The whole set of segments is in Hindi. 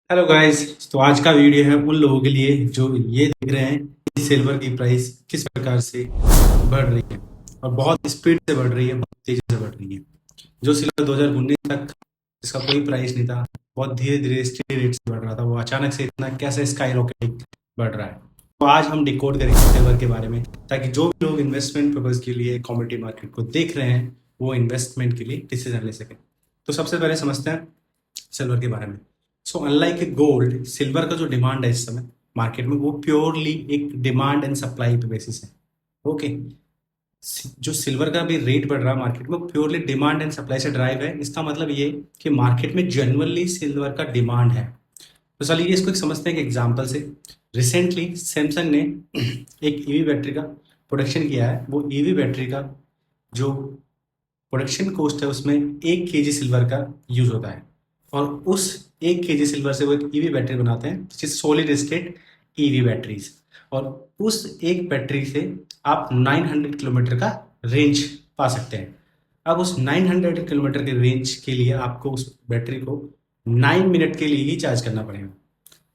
Hello guys. तो आज का वीडियो है उन लोगों के लिए जो ये देख रहे हैं कि सिल्वर की प्राइस किस प्रकार से बढ़ रही है और बहुत स्पीड से बढ़ रही है, बहुत तेजी से बढ़ रही है। जो सिल्वर 2019 तक इसका कोई प्राइस नहीं था, बहुत धीरे धीरे स्टेडी रेट से बढ़ रहा था, वो अचानक से इतना कैसे स्काई रॉकेट बढ़ रहा है। तो आज हम डिकोड करेंगे सिल्वर के बारे में, ताकि जो भी लोग इन्वेस्टमेंट पर्पज के लिए कमोडिटी मार्केट को देख रहे हैं वो इन्वेस्टमेंट के लिए डिसीजन ले सकें। तो सबसे पहले समझते हैं सिल्वर के बारे में। सो अनलाइक गोल्ड, सिल्वर का जो डिमांड है इस समय मार्केट में वो प्योरली एक डिमांड एंड सप्लाई पे बेसिस है। ओके। जो सिल्वर का भी रेट बढ़ रहा है मार्केट में प्योरली डिमांड एंड सप्लाई से ड्राइव है। इसका मतलब ये कि मार्केट में जनरली सिल्वर का डिमांड है। तो चलिए इसको एक समझते हैं एक एग्जांपल से। रिसेंटली सैमसंग ने एक ईवी बैटरी का प्रोडक्शन किया है। वो ईवी बैटरी का जो प्रोडक्शन कॉस्ट है उसमें 1 kg सिल्वर का यूज होता है, और उस 1 kg सिल्वर से वो एक ईवी बैटरी बनाते हैं जिस is solid state EV batteries. और उस एक बैटरी से आप 900 किलोमीटर का रेंज पा सकते हैं। अब उस 900 किलोमीटर के रेंज के लिए आपको उस बैटरी को 9 मिनट के लिए ही चार्ज करना पड़ेगा।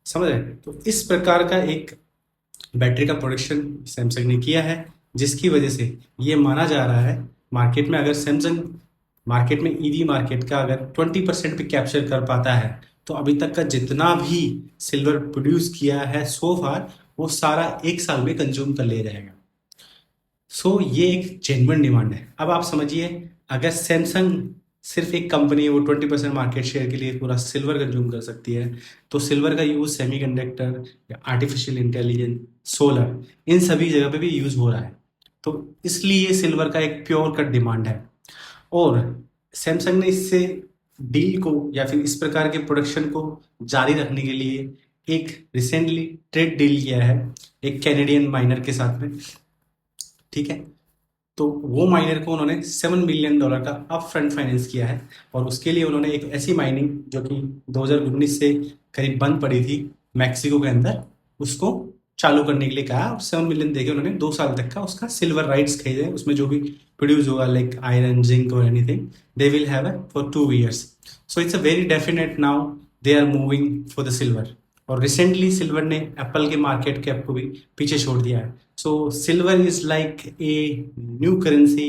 समझ रहे हैं? तो इस प्रकार का एक बैटरी का प्रोडक्शन सैमसंग ने किया है, जिसकी वजह से ये माना जा रहा है मार्केट में, अगर सैमसंग मार्केट में ईवी मार्केट का अगर 20% पे कैप्चर कर पाता है तो अभी तक का जितना भी सिल्वर प्रोड्यूस किया है सो फार वो सारा एक साल में कंज्यूम कर ले जाएगा। सो ये एक जेन्युइन डिमांड है। अब आप समझिए, अगर सैमसंग सिर्फ एक कंपनी है, वो 20% मार्केट शेयर के लिए पूरा सिल्वर कंज्यूम कर सकती है, तो सिल्वर का यूज सेमीकंडक्टर या आर्टिफिशियल इंटेलिजेंस, सोलर, इन सभी जगह पे भी यूज हो रहा है। तो इसलिए सिल्वर का एक प्योर कट डिमांड है। और सैमसंग ने इससे डील को या फिर इस प्रकार के प्रोडक्शन को जारी रखने के लिए एक रिसेंटली ट्रेड डील किया है एक कैनेडियन माइनर के साथ में। ठीक है। तो वो माइनर को उन्होंने $7 मिलियन का अप फ्रंट फाइनेंस किया है, और उसके लिए उन्होंने एक ऐसी माइनिंग जो कि 2019 से करीब बंद पड़ी थी मैक्सिको के अंदर, उसको चालू करने के लिए कहा, और 7 मिलियन देके उन्होंने 2 साल तक का उसका सिल्वर राइट्स खरीदे। उसमें जो भी प्रोड्यूस होगा लाइक आयरन, जिंक और anything, they will have for 2 years। So it's a very definite now they are moving for the silver. और रिसेंटली सिल्वर ने एप्पल के मार्केट कैप को भी पीछे छोड़ दिया है। So silver is like a new currency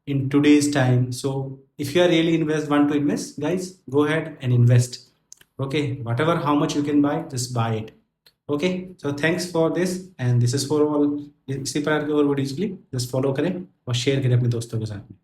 in today's time. So if you are really want to invest, guys, go ahead and invest. Okay, whatever how much you can buy, just buy it. Okay, so thanks for this, and this is for all। इसी प्रकार के और वीडियोज के लिए जस्ट फॉलो करें और शेयर करें अपने दोस्तों के साथ में।